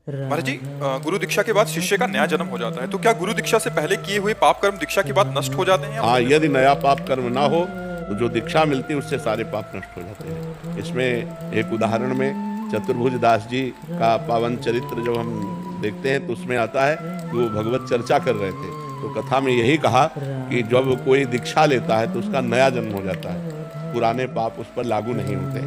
महाराज जी, गुरु दीक्षा के बाद शिष्य का नया जन्म हो जाता है, तो क्या गुरु दीक्षा से पहले किए हुए पाप कर्म दीक्षा के बाद नष्ट हो जाते हैं या हाँ, यदि नया पाप कर्म ना हो तो जो दीक्षा मिलती है उससे सारे पाप नष्ट हो जाते हैं। इसमें एक उदाहरण में चतुर्भुज दास जी का पावन चरित्र जब हम देखते हैं तो उसमें आता है कि वो भगवत चर्चा कर रहे थे, तो कथा में यही कहा कि जब कोई दीक्षा लेता है तो उसका नया जन्म हो जाता है, पुराने पाप उस पर लागू नहीं होते।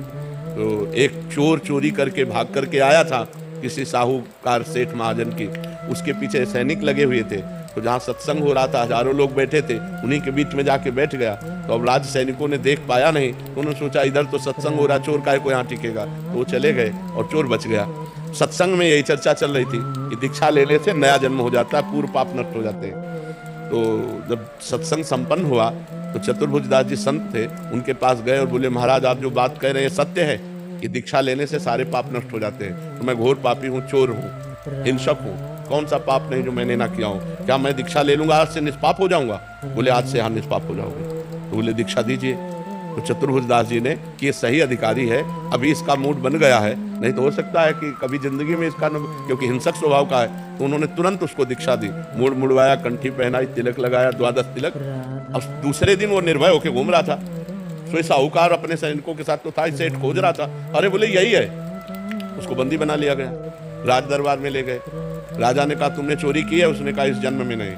तो एक चोर चोरी करके भाग करके आया था किसी साहूकार सेठ महाजन की, उसके पीछे सैनिक लगे हुए थे, तो जहाँ सत्संग हो रहा था हजारों लोग बैठे थे, उन्हीं के बीच में जाके बैठ गया। तो अब राज सैनिकों ने देख पाया नहीं, तो उन्होंने सोचा इधर तो सत्संग हो रहा, चोर काहे को यहाँ टिकेगा, तो वो चले गए और चोर बच गया। सत्संग में यही चर्चा चल रही थी कि दीक्षा लेने से नया जन्म हो जाता है, पूर्व पाप नष्ट हो जाते हैं। तो जब सत्संग संपन्न हुआ तो चतुर्भुज दास जी संत थे, उनके पास गए और बोले महाराज आप जो बात कह रहे हैं सत्य है कि दीक्षा लेने से सारे पाप नष्ट हो जाते हैं, तो मैं घोर पापी हूँ, चोर हूँ, हिंसक हूँ, कौन सा पाप नहीं जो मैंने ना किया हूँ, क्या मैं दीक्षा ले लूंगा आज से निष्पाप हो जाऊंगा? बोले आज से हाँ निष्पाप हो जाओगे। तो बोले दीक्षा दीजिए। तो चतुर्भुज दास जी ने कि ये सही अधिकारी है, अभी इसका मूड बन गया है, नहीं तो हो सकता है कि कभी जिंदगी में इसका क्योंकि हिंसक स्वभाव का है, तो उन्होंने तुरंत उसको दीक्षा दी, मूड मुड़वाया, कंठी पहनाई, तिलक लगाया, 12 तिलक। अब दूसरे दिन वो निर्भय होकर घूम रहा था, तो साहूकार अपने सैनिकों के साथ तो था, सेठ खोज रहा था, अरे बोले यही है, उसको बंदी बना लिया गया, राज दरबार में ले गए। राजा ने कहा तुमने चोरी की है? उसने कहा इस जन्म में नहीं।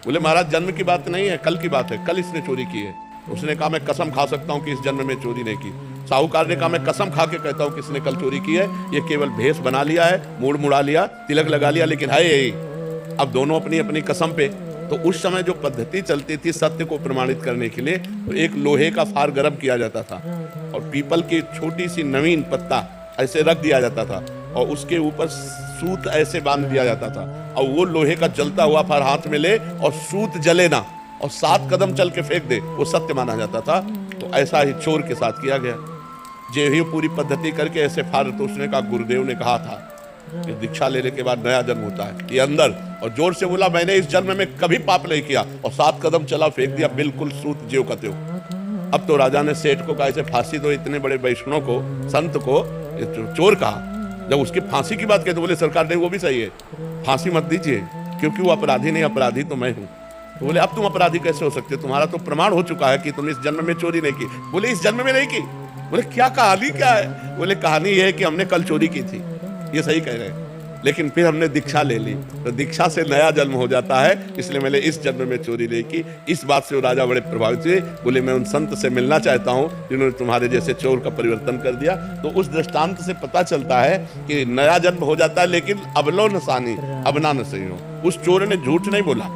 बोले महाराज जन्म की बात नहीं है, कल की बात है, कल इसने चोरी की है। उसने कहा मैं कसम खा सकता हूँ कि इस जन्म में चोरी नहीं की। साहूकार ने कहा मैं कसम खा के कहता हूँ कि इसने कल चोरी की है, ये केवल भेष बना लिया है, मूड मुड़ा लिया, तिलक लगा लिया, लेकिन है यही। अब दोनों अपनी अपनी कसम पे। तो उस समय जो पद्धति चलती थी सत्य को प्रमाणित करने के लिए, तो एक लोहे का फार गर्म किया जाता था और पीपल की छोटी सी नवीन पत्ता ऐसे रख दिया जाता था और उसके ऊपर सूत ऐसे बांध दिया जाता था, और वो लोहे का जलता हुआ फार हाथ में ले और सूत जले ना और 7 कदम चल के फेंक दे, वो सत्य माना जाता था। तो ऐसा ही चोर के साथ किया गया, जो ही पूरी पद्धति करके ऐसे फार। तो उसने कहा गुरुदेव ने कहा था कि दीक्षा लेने के बाद नया जन्म होता है, ये अंदर, और जोर से बोला मैंने इस जन्म में कभी पाप नहीं किया, और 7 कदम चला, फेंक दिया, बिल्कुल सूत ज्यों का त्यों। अब तो राजा ने सेठ को कहा ऐसे फांसी दो, इतने बड़े वैष्णव को, संत को चोर कहा। जब उसकी फांसी की बात कही तो बोले सरकार नहीं वो भी सही है, फांसी मत दीजिए, क्योंकि वो अपराधी नहीं, अपराधी तो मैं हूँ। तो बोले अब तुम अपराधी कैसे हो सकते, तुम्हारा तो प्रमाण हो चुका है कि तुमने इस जन्म में चोरी नहीं की। बोले इस जन्म में नहीं की? बोले क्या कहानी क्या है? बोले कहानी ये है कि हमने कल चोरी की थी। ये सही कह रहे हैं, लेकिन फिर हमने दीक्षा ले ली, तो दीक्षा से नया जन्म हो जाता है, इसलिए मैंने इस जन्म में चोरी नहीं की। इस बात से वो राजा बड़े प्रभावित हुए, बोले मैं उन संत से मिलना चाहता हूँ जिन्होंने तुम्हारे जैसे चोर का परिवर्तन कर दिया। तो उस दृष्टांत से पता चलता है कि नया जन्म हो जाता है, लेकिन अबलो नसानी अबना न सही हो। उस चोर ने झूठ नहीं बोला,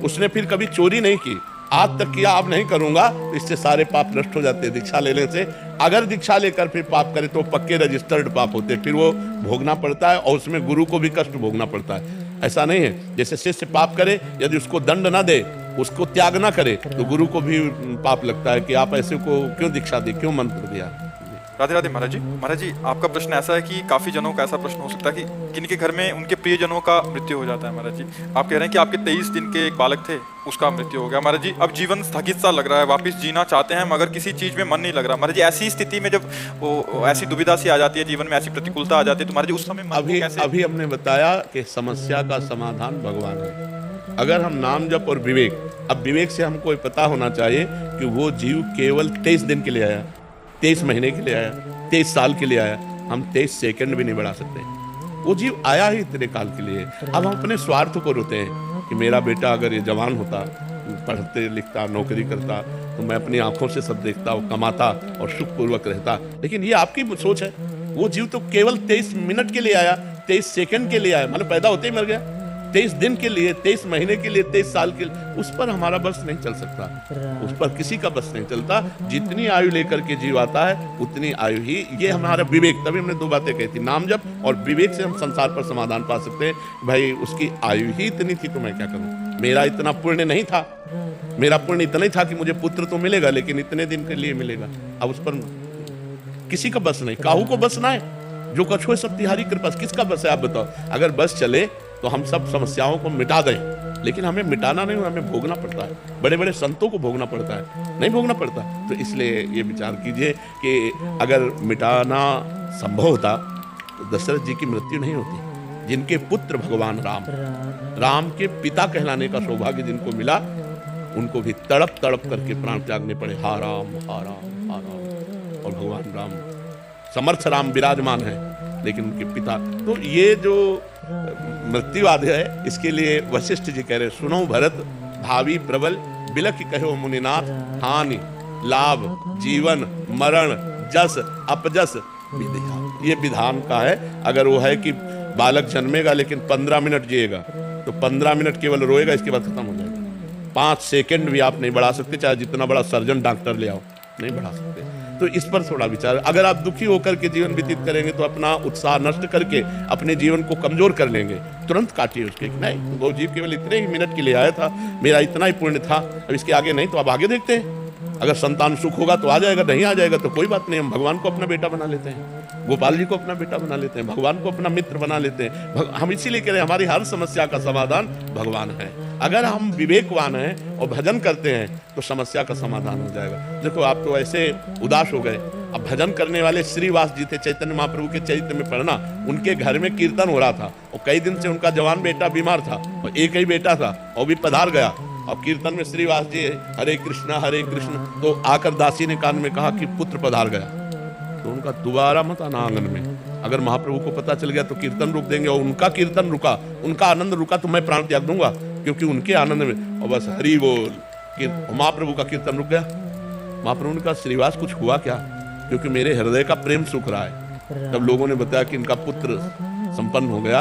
उसने फिर कभी चोरी नहीं की, आज तक किया, अब नहीं करूंगा, तो इससे सारे पाप नष्ट हो जाते हैं दीक्षा लेने से। अगर दीक्षा लेकर फिर पाप करे तो पक्के रजिस्टर्ड पाप होते हैं, फिर वो भोगना पड़ता है और उसमें गुरु को भी कष्ट भोगना पड़ता है। ऐसा नहीं है जैसे शिष्य पाप करे, यदि उसको दंड ना दे, उसको त्याग ना करे, तो गुरु को भी पाप लगता है कि आप ऐसे को क्यों दीक्षा दी, क्यों मंत्र दिया। राधे राधे महाराज जी। महाराज जी आपका प्रश्न ऐसा है कि काफी जनों का ऐसा प्रश्न हो सकता है कि किनके घर में उनके प्रियजनों का मृत्यु हो जाता है। महाराज जी आप कह रहे हैं कि आपके 23 दिन के एक बालक थे, उसका मृत्यु हो गया। महाराज जी अब जीवन स्थगित सा लग रहा है, वापस जीना चाहते हैं मगर किसी चीज में मन नहीं लग रहा। महाराज जी ऐसी स्थिति में जब वो ऐसी दुविधा सी आ जाती है, जीवन में ऐसी प्रतिकूलता आ जाती है, तो महाराज जी उस समय अभी हमने बताया कि समस्या का समाधान भगवान है। अगर हम नाम जप और विवेक, अब विवेक से हमको पता होना चाहिए कि वो जीव केवल 23 दिन के लिए आया, 23 महीने के लिए आया, 23 साल के लिए आया, हम 23 सेकंड भी नहीं बढ़ा सकते। वो जीव आया ही इतने काल के लिए। अब हम अपने स्वार्थ को रोते हैं कि मेरा बेटा अगर ये जवान होता, पढ़ते लिखता, नौकरी करता, तो मैं अपनी आंखों से सब देखता, वो कमाता और सुखपूर्वक रहता। लेकिन ये आपकी सोच है। वो जीव तो केवल 23 मिनट के लिए आया, 23 सेकंड के लिए आया, मतलब पैदा होते ही मर गया। 23 दिन के लिए, 23 महीने के लिए, 23 साल के लिए, उस पर हमारा बस नहीं चल सकता, उस पर किसी का बस नहीं चलता। जितनी आयु लेकर के जीव आता है उतनी आयु ही, ये हमारा विवेक। तभी हमने 2 बातें कही थी, नाम जप और विवेक से हम संसार पर समाधान पा सकते हैं। भाई उसकी आयु ही इतनी थी तो मैं क्या करूं, मेरा इतना पुण्य नहीं था, मेरा पुण्य इतना ही था कि मुझे पुत्र तो मिलेगा, लेकिन इतने दिन के लिए मिलेगा। अब उस पर किसी का बस नहीं, काहू को बस ना है, जो कछुए सब तिहारी कृपा, किसका बस है आप बताओ। अगर बस चले तो हम सब समस्याओं को मिटा दें, लेकिन हमें मिटाना नहीं, हमें भोगना पड़ता है। बड़े बड़े संतों को भोगना पड़ता है, नहीं भोगना पड़ता। तो इसलिए ये विचार कीजिए कि अगर मिटाना संभव होता तो दशरथ जी की मृत्यु नहीं होती। जिनके पुत्र भगवान राम, राम के पिता कहलाने का सौभाग्य जिनको मिला, उनको भी तड़प तड़प करके प्राण त्यागने पड़े। हा राम हा राम हा राम। और भगवान राम, समर्थ राम विराजमान है, लेकिन उनके पिता। तो ये जो मृत्युवाद है, इसके लिए वशिष्ठ जी कह रहे, सुनो भरत भावी प्रबल बिलख कहो मुनिनाथ, हानि लाभ जीवन मरण जस अपजस विधान। ये विधान का है। अगर वो है कि बालक जन्मेगा लेकिन 15 मिनट जिएगा, तो 15 मिनट केवल रोएगा, इसके बाद खत्म हो जाएगा। 5 सेकंड भी आप नहीं बढ़ा सकते, चाहे जितना बड़ा सर्जन डॉक्टर ले आओ, नहीं बढ़ा सकते। तो इस पर थोड़ा विचार। अगर आप दुखी होकर के जीवन व्यतीत करेंगे तो अपना उत्साह नष्ट करके अपने जीवन को कमजोर कर लेंगे। तुरंत काटिए उसके, नहीं वो जीव केवल इतने ही मिनट के लिए आया था, मेरा इतना ही पुण्य था, अब इसके आगे नहीं, तो अब आगे देखते हैं। अगर संतान सुख होगा तो आ जाएगा, नहीं आ जाएगा तो कोई बात नहीं, हम भगवान को अपना बेटा बना लेते हैं, गोपाल जी को अपना बेटा बना लेते हैं, भगवान को अपना मित्र बना लेते हैं। हम इसीलिए कह रहे हैं, हमारी हर समस्या का समाधान भगवान है। अगर हम विवेकवान हैं और भजन करते हैं तो समस्या का समाधान हो जाएगा। देखो आप तो ऐसे उदास हो गए, अब भजन करने वाले श्रीवास जी थे, चैतन्य महाप्रभु के चरित्र में पढ़ना, उनके घर में कीर्तन हो रहा था और कई दिन से उनका जवान बेटा बीमार था और एक ही बेटा था और भी पधार गया। अब कीर्तन में श्रीवास जी हरे कृष्ण, तो आकर दासी ने कान में कहा कि पुत्र पधार गया। तो उनका दोबारा मत आना आंगन में। अगर महाप्रभु को पता चल गया तो कीर्तन रोक देंगे, और उनका कीर्तन रुका, उनका आनंद रुका तो मैं प्राण त्याग दूंगा, क्योंकि उनके आनंद में। और बस हरि बोल, महाप्रभु का कीर्तन रुक गया। महाप्रभु ने कहा श्रीवास कुछ हुआ क्या, क्योंकि मेरे हृदय का प्रेम सुख रहा है। तब लोगों ने बताया कि इनका पुत्र संपन्न हो गया।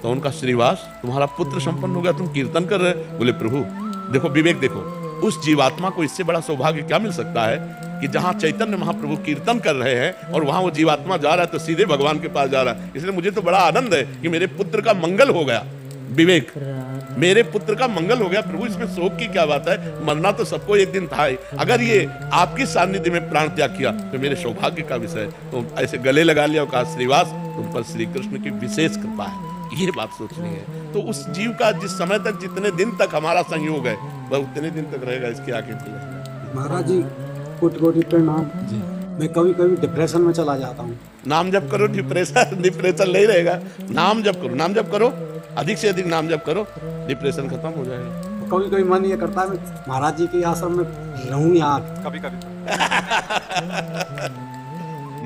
तो उनका श्रीवास तुम्हारा पुत्र संपन्न हो गया, तुम कीर्तन कर रहे। बोले प्रभु देखो विवेक देखो, उस जीवात्मा को इससे बड़ा सौभाग्य क्या मिल सकता है कि जहां चैतन्य महाप्रभु कीर्तन कर रहे हैं और वहां वो जीवात्मा जा रहा है तो सीधे भगवान के पास जा रहा है। इसलिए मुझे तो बड़ा आनंद है कि मेरे पुत्र का मंगल हो गया। विवेक, मेरे पुत्र का मंगल हो गया प्रभु, इसमें शोक की क्या बात है, मरना तो सबको एक दिन था ही। अगर ये आपकी सानिध्य में प्राण त्याग किया तो मेरे सौभाग्य का विषय। तो ऐसे गले लगा लिया और कहा श्रीवास तुम पर श्री कृष्ण की विशेष कृपा है, ये बात सोचनी है। तो उस जीव का जिस समय तक, जितने दिन तक हमारा संयोग है, वह उतने दिन तक रहेगा, इसके आगे महाराज जी कोटि कोटि प्रणाम जी। मैं कभी कभी डिप्रेशन में चला जाता हूँ। नाम जप करो, डिप्रेशन नहीं रहेगा। नाम जप करो, अधिक से अधिक नाम जप करो, डिप्रेशन खत्म हो जाएगा। कभी कभी मन ये करता है महाराज जी के आश्रम में रहूं यहाँ। कभी कभी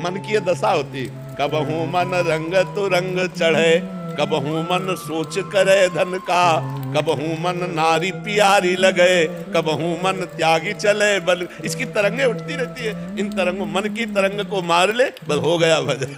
मन की ये दशा होती, कबहू मन रंग तो रंग चढ़े, कबहू मन सोच करे धन का, कबहू मन नारी प्यारी लगे, कबहू मन त्यागी चले बल। इसकी तरंगें उठती रहती है, इन तरंगों, मन की तरंग को मार ले बस हो गया भजन।